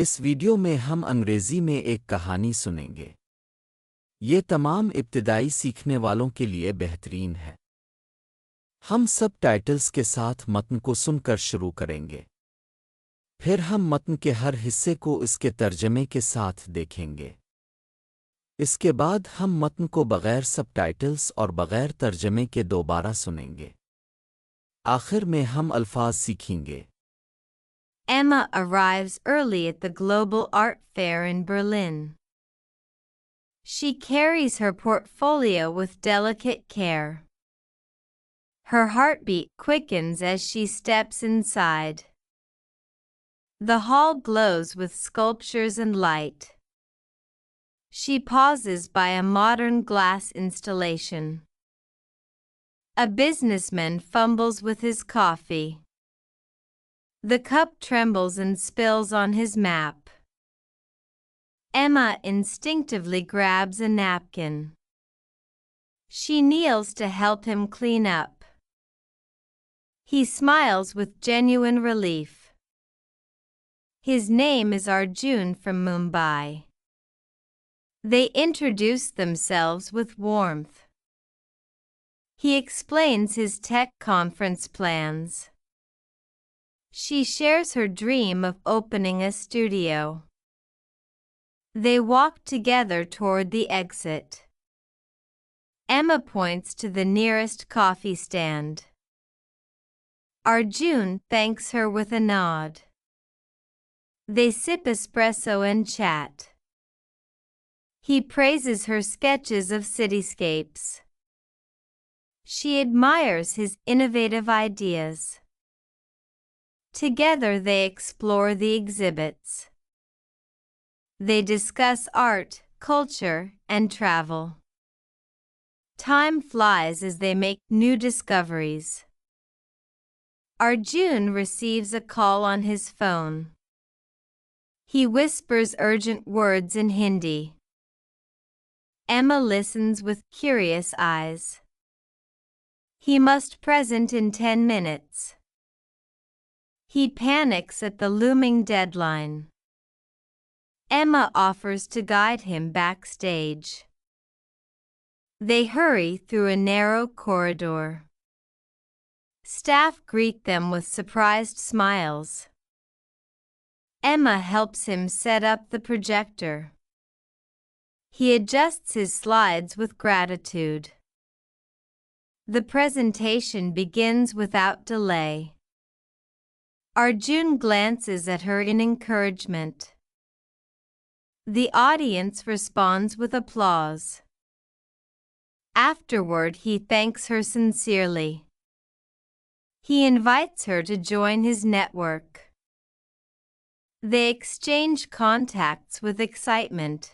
اس video میں ہم انگریزی میں ایک کہانی سنیں گے۔ یہ تمام ابتدائی سیکھنے والوں کے لیے بہترین ہے۔ ہم سب ٹائٹلز کے ساتھ متن کو سن کر شروع کریں گے۔ پھر ہم متن کے ہر حصے کو اس کے ترجمے کے ساتھ دیکھیں گے۔ اس کے بعد ہم متن کو بغیر سب ٹائٹلز اور بغیر ترجمے کے دوبارہ سنیں گے۔ آخر میں ہم الفاظ سیکھیں گے۔ Emma arrives early at the global art fair in Berlin. She carries her portfolio with delicate care. Her heartbeat quickens as she steps inside. The hall glows with sculptures and light. She pauses by a modern glass installation. A businessman fumbles with his coffee. The cup trembles and spills on his map. Emma instinctively grabs a napkin. She kneels to help him clean up. He smiles with genuine relief. His name is Arjun from Mumbai. They introduce themselves with warmth. He explains his tech conference plans. She shares her dream of opening a studio. They walk together toward the exit. Emma points to the nearest coffee stand. Arjun thanks her with a nod. They sip espresso and chat. He praises her sketches of cityscapes. She admires his innovative ideas. Together they explore the exhibits. They discuss art, culture, and travel. Time flies as they make new discoveries. Arjun receives a call on his phone. He whispers urgent words in Hindi. Emma listens with curious eyes. He must present in 10 minutes. He panics at the looming deadline. Emma offers to guide him backstage. They hurry through a narrow corridor. Staff greet them with surprised smiles. Emma helps him set up the projector. He adjusts his slides with gratitude. The presentation begins without delay. Arjun glances at her in encouragement. The audience responds with applause. Afterward, he thanks her sincerely. He invites her to join his network. They exchange contacts with excitement.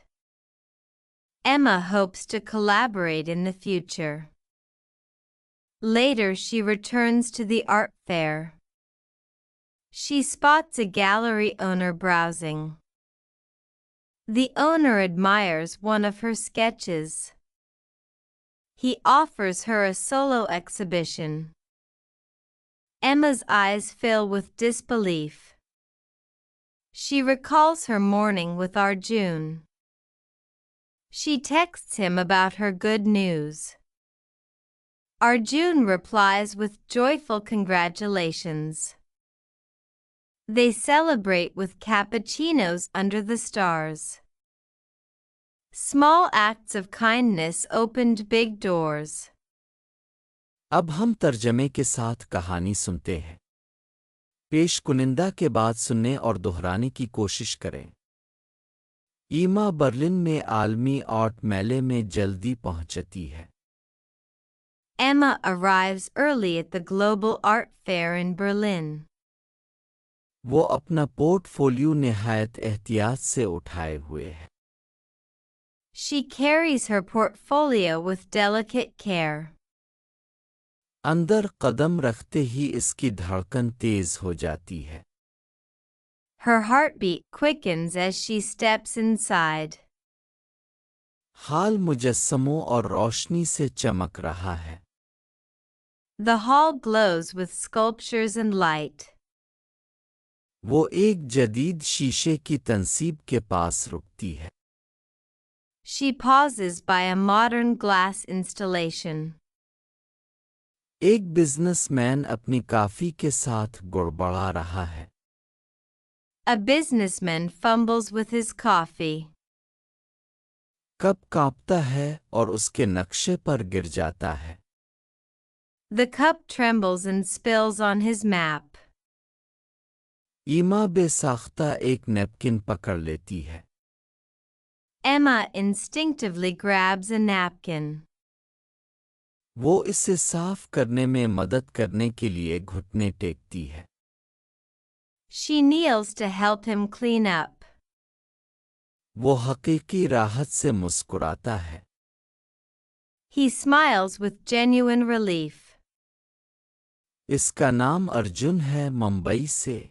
Emma hopes to collaborate in the future. Later, she returns to the art fair. She spots a gallery owner browsing. The owner admires one of her sketches. He offers her a solo exhibition. Emma's eyes fill with disbelief. She recalls her morning with Arjun. She texts him about her good news. Arjun replies with joyful congratulations. They celebrate with cappuccinos under the stars. Small acts of kindness opened big doors. اب ہم ترجمے کے ساتھ کہانی سنتے ہیں۔ پیش کنندہ کے بعد سننے اور دہرانے کی کوشش کریں۔ ایما برلن میں عالمی آرٹ میلے میں جلدی پہنچتی ہے۔ Emma arrives early at the global art fair in Berlin. وہ اپنا پورٹ فولیو نہایت احتیاط سے اٹھائے ہوئے ہے۔ She carries her portfolio with delicate care. اندر قدم رکھتے ہی اس کی دھڑکن تیز ہو جاتی ہے۔ Her heartbeat quickens as she steps inside. حال مجسموں اور روشنی سے چمک رہا ہے۔ The hall glows with sculptures and light. وہ ایک جدید شیشے کی تنصیب کے پاس رکتی ہے۔ She pauses by a modern glass installation. ایک بزنس مین اپنی کافی کے ساتھ گڑبڑا رہا ہے۔ A businessman fumbles with his coffee. Cup کانپتا ہے اور اس کے نقشے پر گر جاتا ہے۔ The cup trembles and spills on his map. ایما بے ساختہ ایک نیپکن پکڑ لیتی ہے۔ Emma instinctively grabs a napkin. وہ اسے صاف کرنے میں مدد کرنے کے لیے گھٹنے ٹیکتی ہے۔ She kneels to help him clean up. وہ حقیقی راحت سے مسکراتا ہے۔ He smiles with genuine relief. اس کا نام ارجن ہے، ممبئی سے۔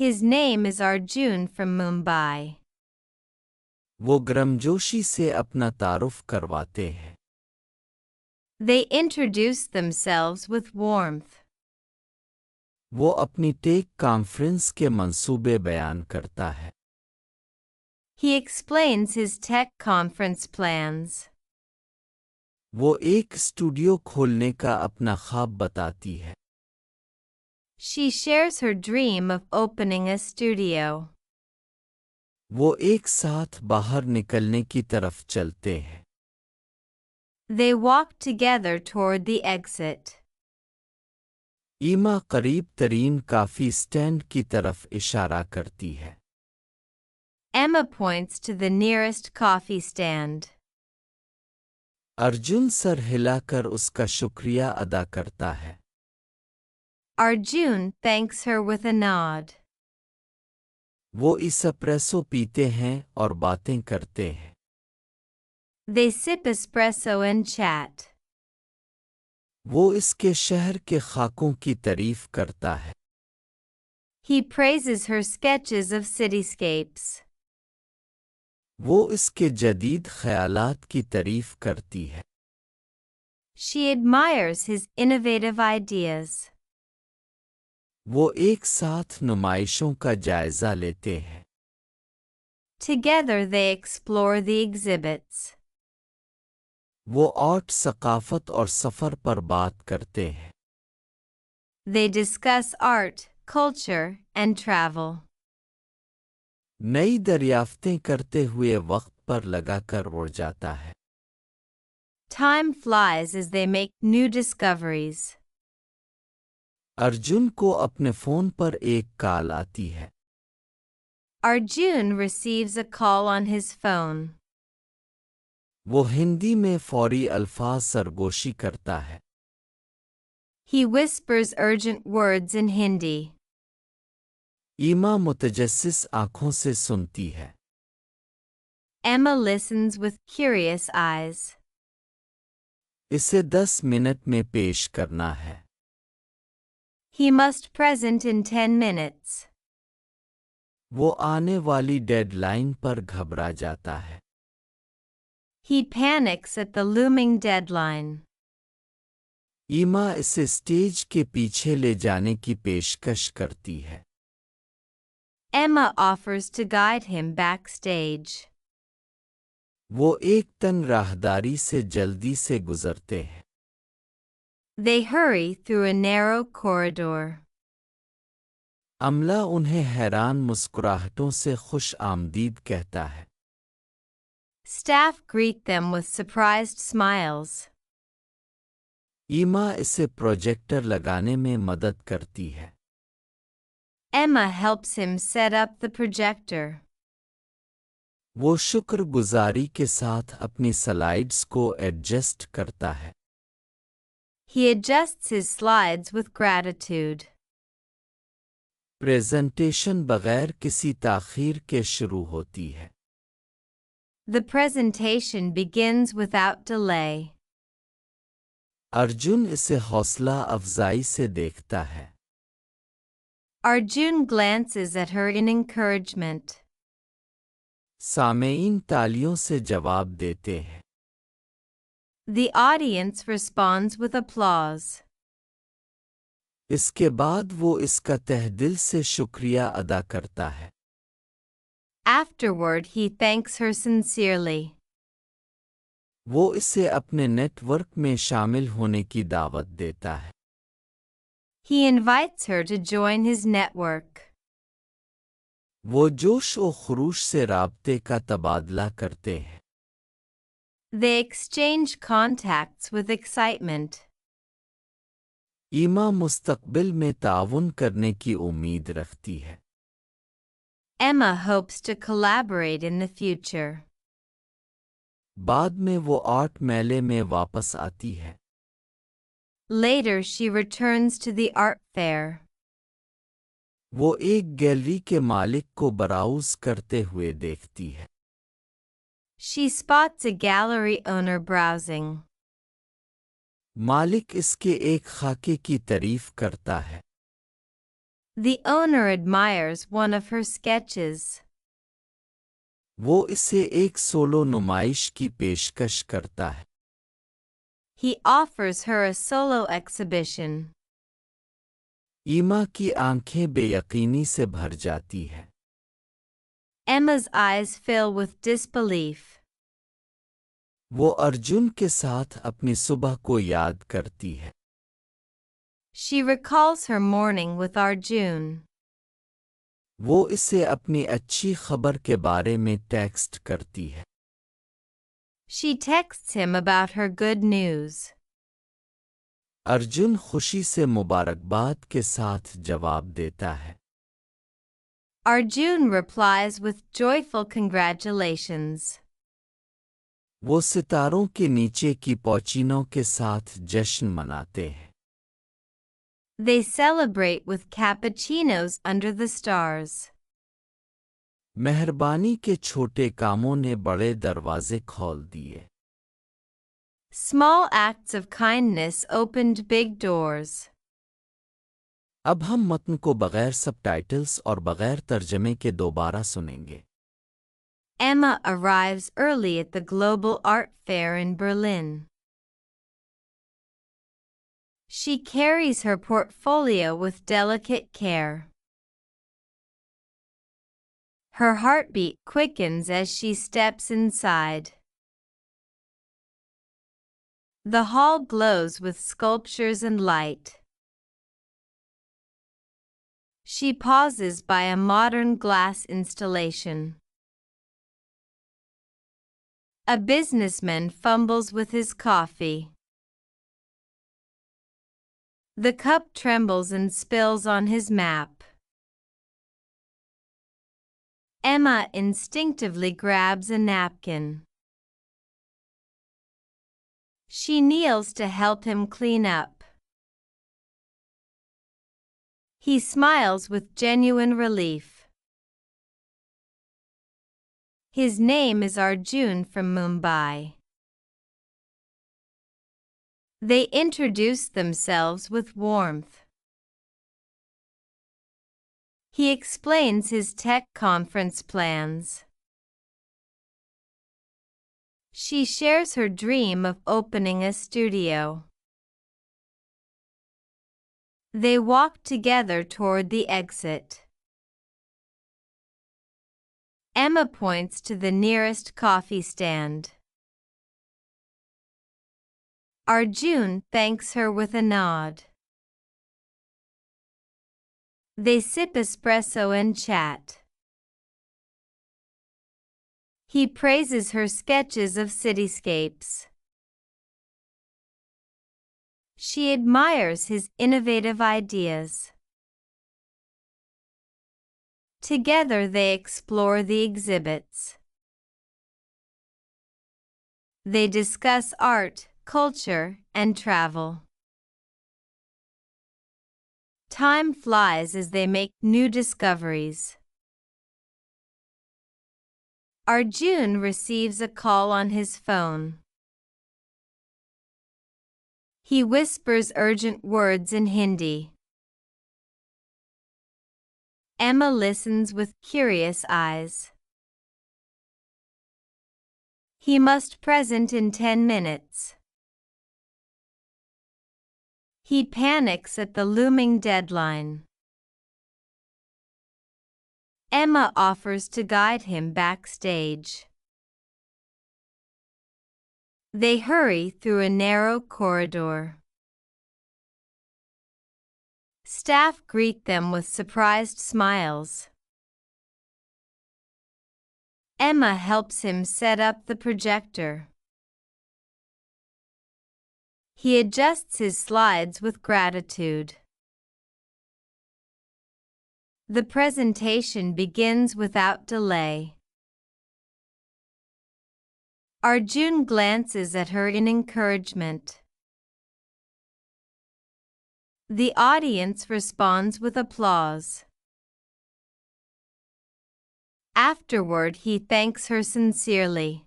His name is Arjun from Mumbai. وہ گرمجوشی سے اپنا تعارف کرواتے ہیں۔ They introduce themselves with warmth. وہ اپنی ٹیک کانفرنس کے منصوبے بیان کرتا ہے۔ He explains his tech conference plans. وہ ایک اسٹوڈیو کھولنے کا اپنا خواب بتاتی ہے۔ She shares her dream of opening a studio. وہ ایک ساتھ باہر نکلنے کی طرف چلتے ہیں۔ They walk together toward the exit. ایما قریب ترین کافی سٹینڈ کی طرف اشارہ کرتی ہے۔ Emma points to the nearest coffee stand. Arjun سر ہلا کر اس کا شکریہ ادا کرتا ہے۔ Arjun thanks her with a nod. وہ اسپریسو پیتے ہیں اور باتیں کرتے ہیں۔ They sip espresso and chat. وہ اس کے شہر کے خاکوں کی تعریف کرتا ہے۔ He praises her sketches of cityscapes. وہ اس کے جدید خیالات کی تعریف کرتی ہے۔ She admires his innovative ideas. وہ ایک ساتھ نمائشوں کا جائزہ لیتے ہیں۔ Together they explore the exhibits. وہ آرٹ، ثقافت اور سفر پر بات کرتے ہیں۔ They discuss art, culture, and travel. نئی دریافتیں کرتے ہوئے وقت پر لگا کر اڑ جاتا ہے۔ Time flies as they make new discoveries. Arjun کو اپنے فون پر ایک کال آتی ہے۔ Arjun receives a call on his phone. وہ ہندی میں فوری الفاظ سرگوشی کرتا ہے۔ He whispers urgent words in Hindi. ایما متجسس آنکھوں سے سنتی ہے۔ Emma listens with curious eyes. اسے 10 منٹ میں پیش کرنا ہے۔ He must present in 10 minutes. وہ آنے والی ڈیڈ لائن پر گھبرا جاتا ہے۔ He panics at the looming deadline. ایما اسے اسٹیج کے پیچھے لے جانے کی پیشکش کرتی ہے۔ Emma offers to guide him backstage. وہ ایک تنگ راہداری سے جلدی سے گزرتے ہیں۔ They hurry through a narrow corridor. عملہ انہیں حیران مسکراہٹوں سے خوش آمدید کہتا ہے۔ Staff greet them with surprised smiles. ایما اسے پروجیکٹر لگانے میں مدد کرتی ہے۔ Emma helps him set up the projector. وہ شکر گزاری کے ساتھ اپنی سلائیڈز کو ایڈجسٹ کرتا ہے۔ He adjusts his slides with gratitude. Presentation بغیر کسی تاخیر کے شروع ہوتی ہے۔ The presentation begins without delay. Arjun اسے حوصلہ افزائی سے دیکھتا ہے۔ Arjun glances at her in encouragement. سامعین تالیوں سے جواب دیتے ہیں۔ The audience responds with applause. اس کے بعد وہ اس کا تہ دل سے شکریہ ادا کرتا ہے۔ Afterward, he thanks her sincerely. وہ اسے اپنے نیٹ ورک میں شامل ہونے کی دعوت دیتا ہے۔ He invites her to join his network. وہ جوش و خروش سے رابطے کا تبادلہ کرتے ہیں۔ They exchange contacts with excitement. ایما مستقبل میں تعاون کرنے کی امید رکھتی ہے۔ Emma hopes to collaborate in the future. بعد میں وہ آرٹ میلے میں واپس آتی ہے۔ Later, she returns to the art fair. وہ ایک گیلری کے مالک کو براؤز کرتے ہوئے دیکھتی ہے۔ She spots a gallery owner browsing. مالک اس کے ایک خاکے کی تعریف کرتا ہے۔ The owner admires one of her sketches. وہ اسے ایک سولو نمائش کی پیشکش کرتا ہے۔ He offers her a solo exhibition. ایما کی آنکھیں بے یقینی سے بھر جاتی ہیں۔ Emma's eyes fill with disbelief. وہ ارجن کے ساتھ اپنی صبح کو یاد کرتی ہے۔ She recalls her morning with Arjun. وہ اسے اپنی اچھی خبر کے بارے میں ٹیکسٹ کرتی ہے۔ She texts him about her good news. Arjun خوشی سے مبارکباد کے ساتھ جواب دیتا ہے۔ Arjun replies with joyful congratulations. وہ ستاروں کے نیچے کی پوچینوں کے ساتھ جشن مناتے ہیں۔ They celebrate with cappuccinos under the stars. مہربانی کے چھوٹے کاموں نے بڑے دروازے کھول دیے۔ Small acts of kindness opened big doors. اب ہم متن کو بغیر سب ٹائٹلز اور بغیر ترجمے کے دوبارہ سنیں گے۔ Emma arrives early at the Global Art Fair in Berlin. She carries her portfolio with delicate care. Her heartbeat quickens as she steps inside. The hall glows with sculptures and light. She pauses by a modern glass installation. A businessman fumbles with his coffee. The cup trembles and spills on his map. Emma instinctively grabs a napkin. She kneels to help him clean up. He smiles with genuine relief. His name is Arjun from Mumbai. They introduce themselves with warmth. He explains his tech conference plans. She shares her dream of opening a studio. They walk together toward the exit. Emma points to the nearest coffee stand. Arjun thanks her with a nod. They sip espresso and chat. He praises her sketches of cityscapes. She admires his innovative ideas. Together they explore the exhibits. They discuss art, culture, and travel. Time flies as they make new discoveries. Arjun receives a call on his phone. He whispers urgent words in Hindi. Emma listens with curious eyes. He must present in 10 minutes. He panics at the looming deadline. Emma offers to guide him backstage. They hurry through a narrow corridor. Staff greet them with surprised smiles. Emma helps him set up the projector. He adjusts his slides with gratitude. The presentation begins without delay. Arjun glances at her in encouragement. The audience responds with applause. Afterward, he thanks her sincerely.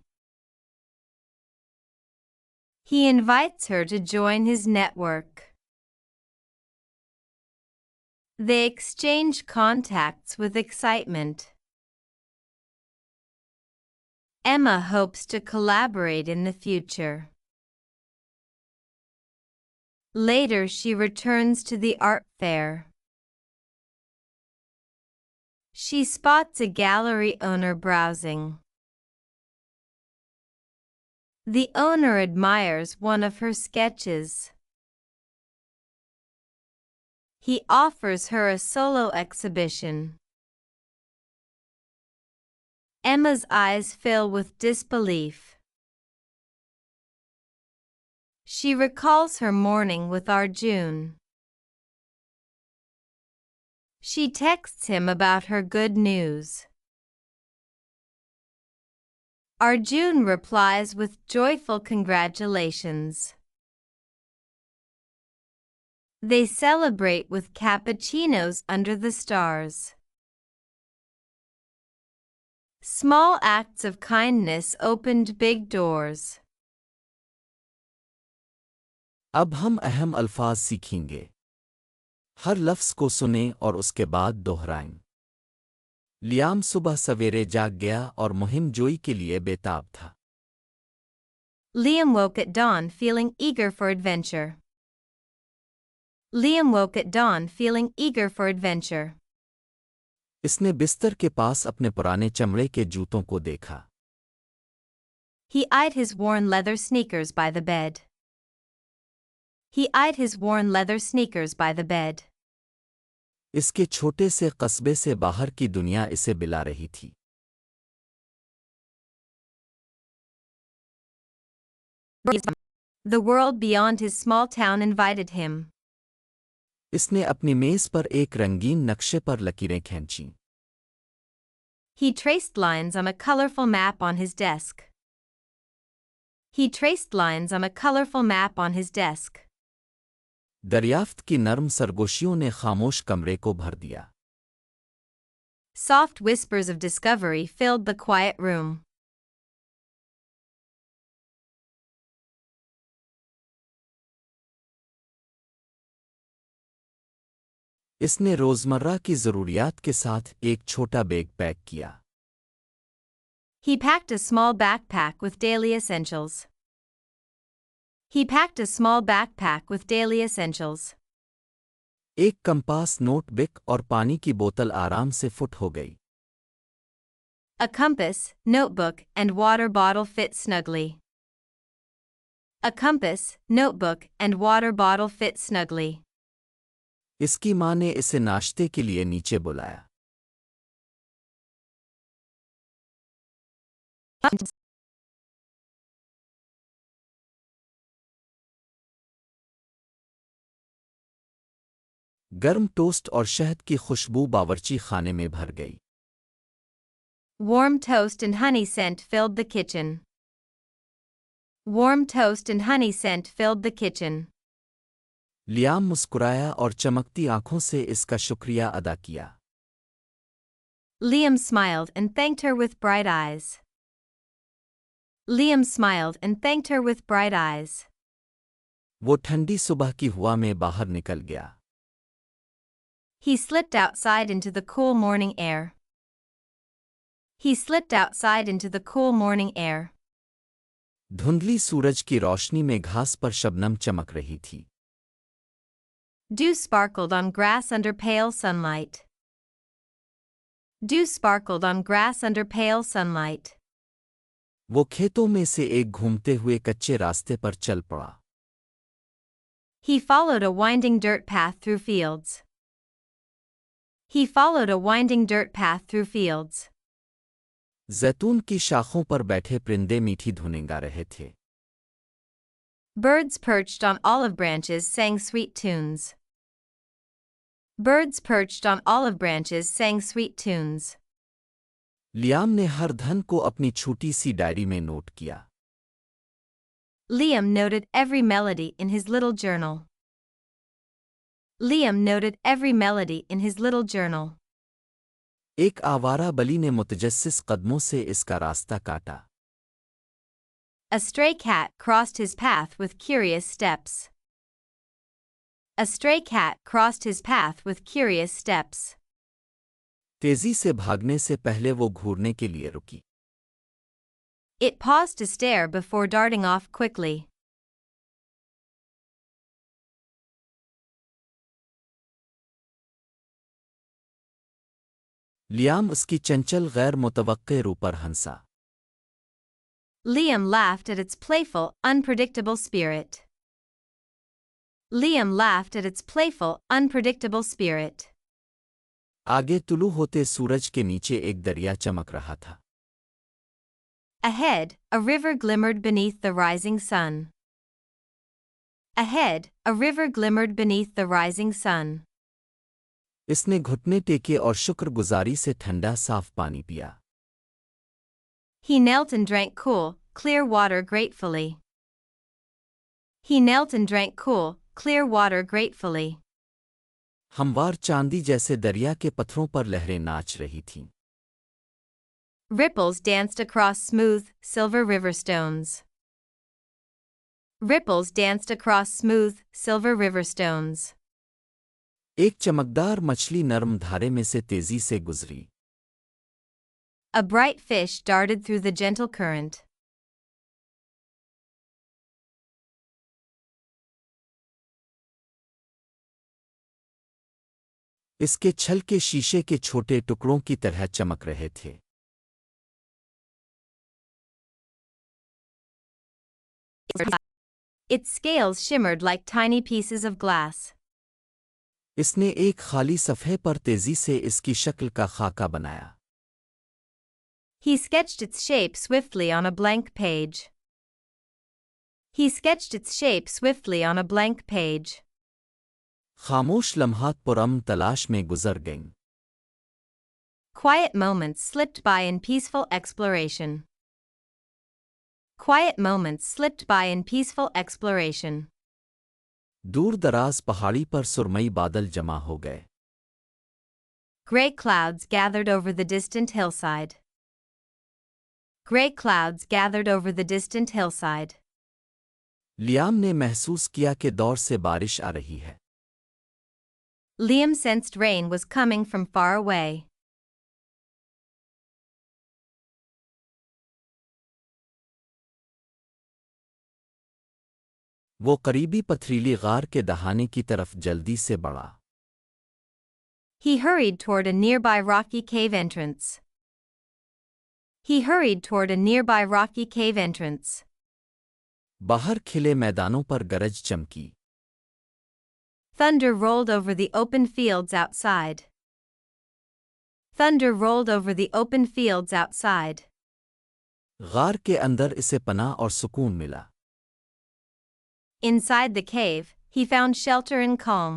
He invites her to join his network. They exchange contacts with excitement. Emma hopes to collaborate in the future. Later, she returns to the art fair. She spots a gallery owner browsing. The owner admires one of her sketches. He offers her a solo exhibition. Emma's eyes fill with disbelief. She recalls her morning with Arjun. She texts him about her good news. Arjun replies with joyful congratulations. They celebrate with cappuccinos under the stars. Small acts of kindness opened big doors. अब हम अहम अल्फाज सीखेंगे। हर लफ्ज़ को सुनें और उसके बाद दोहराएं। लियाम सुबह सवेरे जाग गया और मुहिम जोई के लिए बेताब था। Liam woke at dawn feeling eager for adventure. Liam woke at dawn feeling eager for adventure. इसने बिस्तर के पास अपने पुराने चमड़े के जूतों को देखा। He eyed his worn leather sneakers by the bed. He eyed his worn leather sneakers by the bed. इसके छोटे से कस्बे से बाहर की दुनिया इसे बिला रही थी। The world beyond his small town invited him. इसने अपनी मेज पर एक रंगीन नक्शे पर लकीरें खींचीं। He traced lines on a colorful map on his desk. He traced lines on a colorful map on his desk. दरियाफ्त की नर्म सरगोशियों ने खामोश कमरे को भर दिया। Soft whispers of discovery filled the quiet room. इसने रोज़मर्रा की ज़रूरियात के साथ एक छोटा बैग पैक किया। He packed a small backpack with daily essentials. He packed a small backpack with daily essentials. एक कंपास, नोटबुक और पानी की बोतल आराम से फिट हो गई। A compass, notebook, and water bottle fit snugly. A compass, notebook, and water bottle fit snugly. इसकी माँ ने इसे नाश्ते के लिए नीचे बुलाया। गर्म टोस्ट और शहद की खुशबू बावर्ची खाने में भर गई। Warm toast and honey scent filled the kitchen. Warm toast and honey scent filled the kitchen. Liam मुस्कुराया और चमकती आंखों से इसका शुक्रिया अदा किया। Liam smiled and thanked her with bright eyes. Liam smiled and thanked her with bright eyes. वो ठंडी सुबह की हवा में बाहर निकल गया। He slipped outside into the cool morning air. He slipped outside into the cool morning air. धुंधली सूरज की रोशनी में घास पर शबनम चमक रही थी। Dew sparkled on grass under pale sunlight. Dew sparkled on grass under pale sunlight. वो खेतों में से एक घूमते हुए कच्चे रास्ते पर चल पड़ा। He followed a winding dirt path through fields. He followed a winding dirt path through fields. जैतून की शाखों पर बैठे परिंदे मीठी धुनें गा रहे थे। Birds perched on olive branches sang sweet tunes. Birds perched on olive branches sang sweet tunes. Liam ने हर धन को अपनी छोटी सी डायरी में नोट किया। Liam noted every melody in his little journal. Liam noted every melody in his little journal. एक आवारा बली ने मुतजस्सिस कदमों से इसका रास्ता काटा। A stray cat crossed his path with curious steps. A stray cat crossed his path with curious steps. तेजी से भागने से पहले वो घूरने के लिए रुकी। It paused to stare before darting off quickly. Liam उसकी चंचल गैर मुतवक्के रूप पर हंसा। Liam laughed at its playful, unpredictable spirit. Liam laughed at its playful, unpredictable spirit. आगे तुलू होते सूरज के नीचे एक दरिया चमक रहा था। Ahead, a river glimmered beneath the rising sun. Ahead, a river glimmered beneath the rising sun. इसने घुटने टेके और शुक्रगुजारी से ठंडा साफ पानी पिया। He knelt and drank cool, clear water gratefully. He knelt and drank cool, clear water gratefully. हमवार चांदी जैसे दरिया के पत्थरों पर लहरें नाच रही थीं। Ripples danced across smooth, silver river stones. Ripples danced across smooth, silver river stones. एक चमकदार मछली नरम धारे में से तेजी से गुजरी। A bright fish darted through the gentle current. इसके छल के शीशे के छोटे टुकड़ों की तरह चमक रहे थे। Its scales shimmered like tiny pieces of glass. इसने एक खाली सफ़े पर तेजी से इसकी शक्ल का खाका बनाया। He sketched its shape swiftly on a blank page. He sketched its shape swiftly on a blank page. खामोश लम्हात पुरअमन तलाश में गुजर गईं। Quiet moments slipped by in peaceful exploration. Quiet moments slipped by in peaceful exploration. दूर दराज पहाड़ी पर सुरमई बादल जमा हो गए। Gray clouds gathered over the distant hillside. Gray clouds gathered over the distant hillside. Liam ने महसूस किया कि दौर से बारिश आ रही है। Liam sensed rain was coming from far away. वो करीबी पथरीली गार के दहाने की तरफ जल्दी से बढ़ा। He hurried toward a nearby rocky cave entrance. He hurried toward a nearby rocky cave entrance. बाहर खिले मैदानों पर गरज चमकी। Thunder rolled over the open fields outside. Thunder rolled over the open fields outside. गार के अंदर इसे पनाह और सुकून मिला। Inside the cave, he found shelter and calm.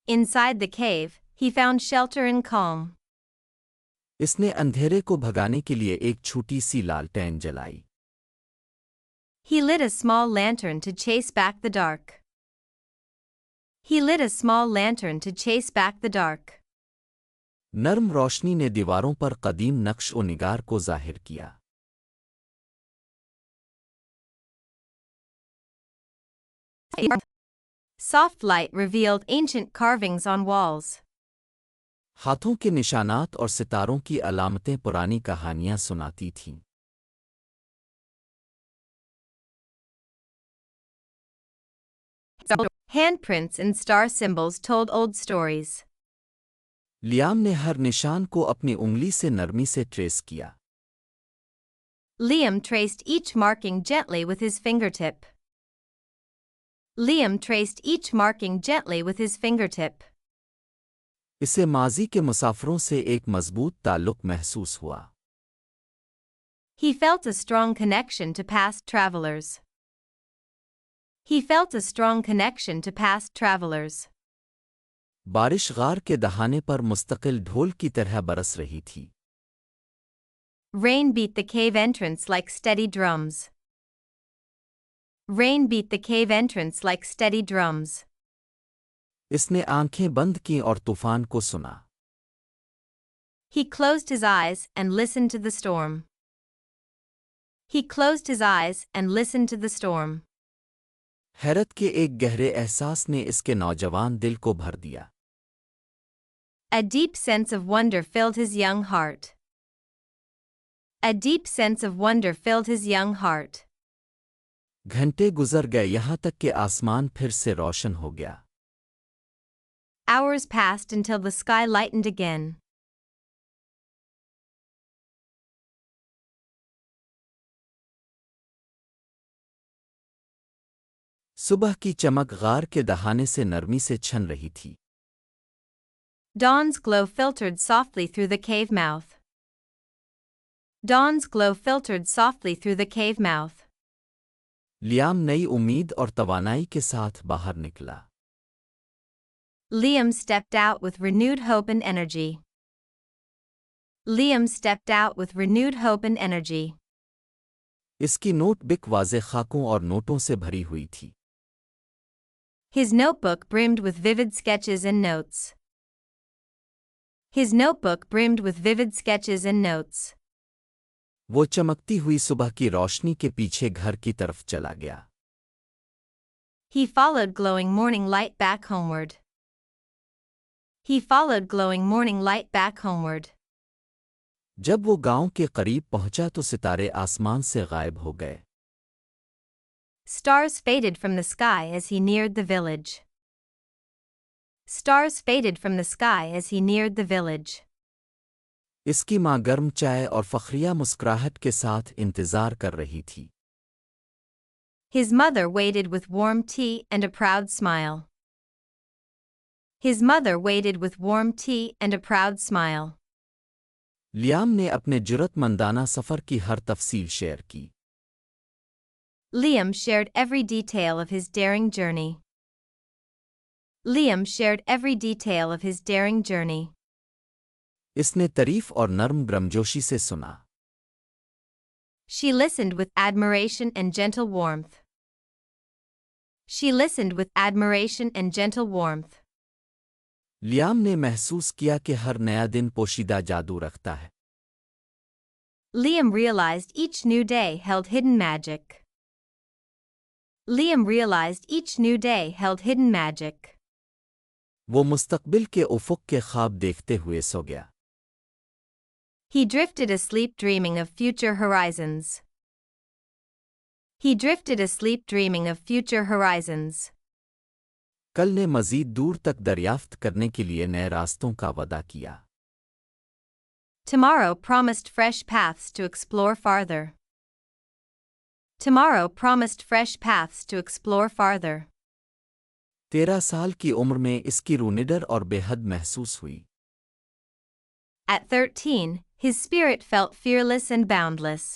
Inside the cave, he found shelter and calm. इसने अंधेरे को भगाने के लिए एक छोटी सी लालटेन जलाई। He lit a small lantern to chase back the dark. He lit a small lantern to chase back the dark. नर्म रोशनी ने दीवारों पर कदीम नक्श ओ निगार को जाहिर किया। Soft light revealed ancient carvings on walls. हाथों के निशानात और सितारों की अलामतें पुरानी कहानियां सुनाती थीं। Handprints and star symbols told old stories. Liam نے ہر نشان کو اپنی انگلی سے نرمی سے ٹریس کیا. Liam traced each marking gently with his fingertip. Liam traced each marking gently with his fingertip. اسے ماضی کے مسافروں سے ایک مضبوط تعلق محسوس ہوا. He felt a strong connection to past travelers. He felt a strong connection to past travelers. بارش غار کے دہانے پر مستقل ڈھول کی طرح برس رہی تھی. Rain beat the cave entrance like steady drums. Rain beat the cave entrance like steady drums. اس نے آنکھیں بند کیں اور طوفان کو سنا. He closed his eyes and listened to the storm. He closed his eyes and listened to the storm. حیرت کے ایک گہرے احساس نے اس کے نوجوان دل کو بھر دیا. A deep sense of wonder filled his young heart. A deep sense of wonder filled his young heart. گھنٹے گزر گئے یہاں تک کہ آسمان پھر سے روشن ہو گیا. Hours passed until the sky lightened again. صبح کی چمک غار کے دہانے سے نرمی سے چھن رہی تھی. Dawn's glow filtered softly through the cave mouth. Dawn's glow filtered softly through the cave mouth. Liam نئی امید اور توانائی کے ساتھ باہر نکلا. Liam stepped out with renewed hope and energy. Liam stepped out with renewed hope and energy. اس کی note book واضح خاکوں اور نوٹوں سے بھری ہوئی تھی. His notebook brimmed with vivid sketches and notes. His notebook brimmed with vivid sketches and notes. وہ چمکتی ہوئی صبح کی روشنی کے پیچھے گھر کی طرف چلا گیا. He followed glowing morning light back homeward. He followed glowing morning light back homeward. جب وہ گاؤں کے قریب پہنچا تو ستارے آسمان سے غائب ہو گئے. Stars faded from the sky as he neared the village. Stars faded from the sky as he neared the village. اس کی ماں گرم چائے اور فخریہ مسکراہٹ کے ساتھ انتظار کر رہی تھی. His mother waited with warm tea and a proud smile. His mother waited with warm tea and a proud smile. Liam نے اپنے جرأت مندانہ سفر کی ہر تفصیل شیئر کی. Liam shared every detail of his daring journey. Liam shared every detail of his daring journey. اس نے تعریف اور نرم گرمجوشی سے سنا. She listened with admiration and gentle warmth. She listened with admiration and gentle warmth. Liam نے محسوس کیا کہ ہر نیا دن پوشیدہ جادو رکھتا ہے. Liam realized each new day held hidden magic. Liam realized each new day held hidden magic. وہ مستقبل کے افق کے خواب دیکھتے ہوئے سو گیا. He drifted asleep dreaming of future horizons. He drifted asleep dreaming of future horizons. کل نے مزید دور تک دریافت کرنے کے لیے نئے راستوں کا وعدہ کیا. Tomorrow promised fresh paths to explore farther. Tomorrow promised fresh paths to explore farther. 13 سال کی عمر میں اس کی روح نڈر اور بے حد محسوس ہوئی. At 13, his spirit felt fearless and boundless.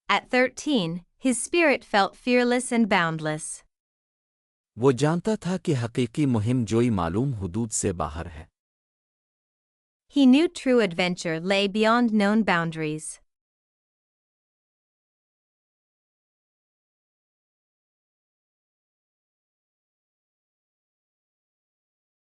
At 13, his spirit felt fearless and boundless. وہ جانتا تھا کہ حقیقی مہم جوئی معلوم حدود سے باہر ہے. He knew true adventure lay beyond known boundaries.